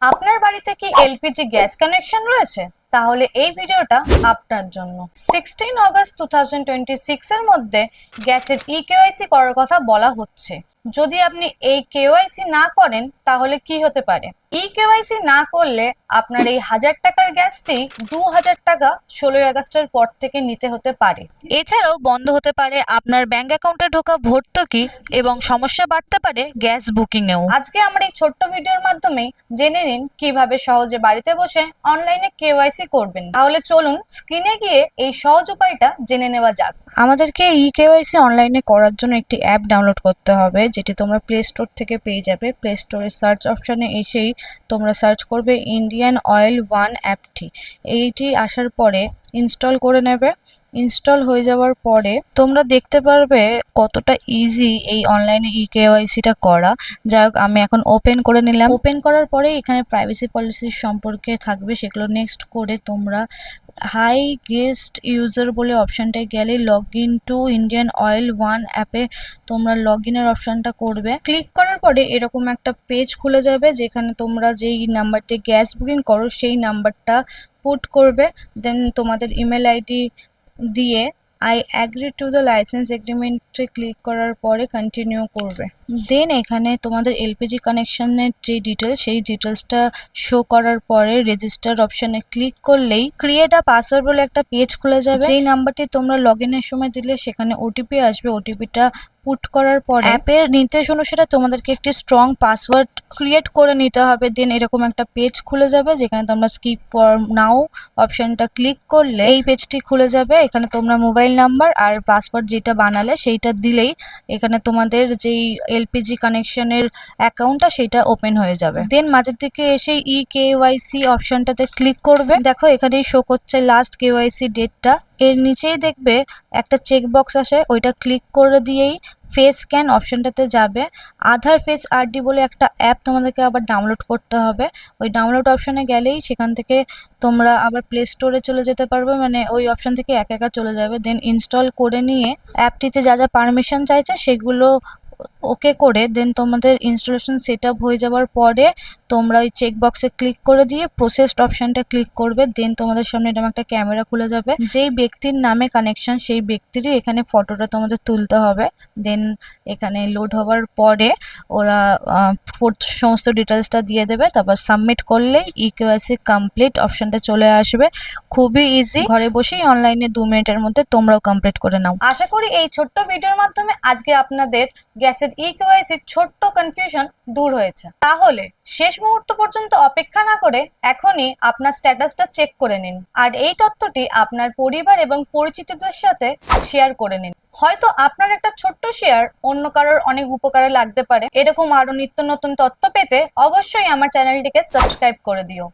আপনার বাড়িতে কি এলপিজি গ্যাস কানেকশন রয়েছে? তাহলে এই ভিডিওটা আপনার জন্য। 16 আগস্ট 2026 এর মধ্যে গ্যাসের কেওয়াইসি করার কথা বলা হচ্ছে। যদি আপনি এই কেওয়াইসি না করেন তাহলে কি হতে পারে? কেওয়াইসি না করলে আপনার এই 1000 টাকার গ্যাসটি 2000 টাকা 16 আগস্টের পর থেকে নিতে হতে পারে। এছাড়াও বন্ধ হতে পারে আপনার ব্যাংক অ্যাকাউন্টে ঢোকা ভর্তুকি এবং সমস্যা বাড়তে পারে গ্যাস বুকিং এও। আজকে আমরা এই ছোট্ট ভিডিওর মাধ্যমে জেনে নিন কিভাবে সহজে বাড়িতে বসে অনলাইনে কেওয়াইসি করবেন। তাহলে চলুন স্ক্রিনে গিয়ে এই সহজ উপায়টা জেনে নেওয়া যাক। আমাদেরকে কেওয়াইসি অনলাইনে করার জন্য একটি অ্যাপ ডাউনলোড করতে হবে, যেটি তোমরা প্লে স্টোর থেকে পেয়ে যাবে। প্লে স্টোরের সার্চ অপশানে এসেই তোমরা সার্চ করবে ইন্ডিয়ান অয়েল ওয়ান অ্যাপটি। এইটি আসার পরে ইনস্টল করে নেবে। ইনস্টল হয়ে যাওয়ার পরে তোমরা দেখতে পারবে কতটা ইজি এই অনলাইনে কেওয়াইসিটা করা। যাই হোক, আমি এখন ওপেন করে নিলাম। ওপেন করার পরে এখানে প্রাইভেসি পলিসির সম্পর্কে থাকবে, সেগুলো নেক্সট করে তোমরা হাই গেস্ট ইউজার বলে অপশনটায় গেলে log in to Indian oil one অ্যাপে তোমরা লগ ইনের অপশনটা করবে। ক্লিক করার পরে এরকম একটা পেজ খুলে যাবে, যেখানে তোমরা যেই নাম্বারতে গ্যাস বুকিং করো সেই নাম্বারটা পুট করবে। দেন তোমাদের ইমেল আইডি দিয়ে I agree to the licence এগ্রিমেন্টে ক্লিক করার পরে কন্টিনিউ করবে। দেন এখানে তোমাদের এলপিজি কানেকশনের যে ডিটেলস, সেই ডিটেলসটা শো করার পরে রেজিস্টার অপশনে ক্লিক করলেই ক্রিয়েট আ পাসওয়ার্ড বলে একটা পেজ খুলে যাবে। যেই নাম্বারটি তোমরা লগ ইনের সময় দিলে সেখানে ওটিপি আসবে। ওটিপিটা পুট করার পর অ্যাপের নির্দেশ অনুসারে তোমাদেরকে একটি স্ট্রং পাসওয়ার্ড ক্রিয়েট করে নিতে হবে। দেন এরকম একটা পেজ খুলে যাবে, যেখানে তোমরা স্কিপ ফর নাও অপশনটা ক্লিক করলে এই পেজটি খুলে যাবে। এখানে তোমরা মোবাইল নাম্বার আর পাসওয়ার্ড যেটা বানালে সেইটা দিলেই এখানে তোমাদের যেই এলপিজি কানেকশনের অ্যাকাউন্টটা সেটা ওপেন হয়ে যাবে। দেন মাঝের দিকে এসে কেওয়াইসি অপশনটাতে ক্লিক করবে। দেখো এখানেই শো করছে লাস্ট কেওয়াইসি ডেটটা। এর নিচেই দেখবে একটা চেক বক্স আসে, ওইটা ক্লিক করে দিয়েই ফেস স্ক্যান অপশনটাতে যাবে। আধার ফেস আরডি বলে একটা অ্যাপ তোমাদেরকে আবার ডাউনলোড করতে হবে। ওই ডাউনলোড অপশনে গেলেই সেখান থেকে তোমরা আবার প্লে স্টোরে চলে যেতে পারবে, মানে ওই অপশন থেকে একা একা চলে যাবে। দেন ইনস্টল করে নিয়ে অ্যাপটিতে যা যা পারমিশন চাইছে সেগুলো ওকে করে দেন তোমাদের ইনস্টলেশন সেট আপ হয়ে যাওয়ার পরে তোমরা ওই চেক বক্সে ক্লিক করে দিয়ে প্রসেসড অপশনটা ক্লিক করবে। দেন তোমাদের সামনে এরকম একটা ক্যামেরা খুলে যাবে। যেই ব্যক্তির নামে কানেকশন সেই ব্যক্তিরই এখানে ফটোটা তোমাদের তুলতে হবে। দেন এখানে লোড হওয়ার পরে ওরা সমস্ত ডিটেলসটা দিয়ে দেবে। তারপর সাবমিট করলেই কেওয়াইসি কমপ্লিট অপশনটা চলে আসবে। খুবই ইজি, ঘরে বসেই অনলাইনে 2 মিনিটের মধ্যে তোমরাও কমপ্লিট করে নাও। আশা করি এই ছোট্ট ভিডিওর মাধ্যমে আজকে আপনাদের গ্যাসের কেওয়াইসির ছোট্ট কনফিউশন দূর হয়েছে। তাহলে শেষ মুহূর্ত পর্যন্ত অপেক্ষা না করে এখনই আপনার স্ট্যাটাসটা চেক করে নিন, আর এই তথ্যটি আপনার পরিবার এবং পরিচিতদের সাথে শেয়ার করে নিন। হয়তো আপনার একটা ছোট্ট শেয়ার অন্য কারোর অনেক উপকারে লাগতে পারে। এরকম আরো নিত্য নতুন তথ্য পেতে অবশ্যই আমার চ্যানেলটিকে সাবস্ক্রাইব করে দিও।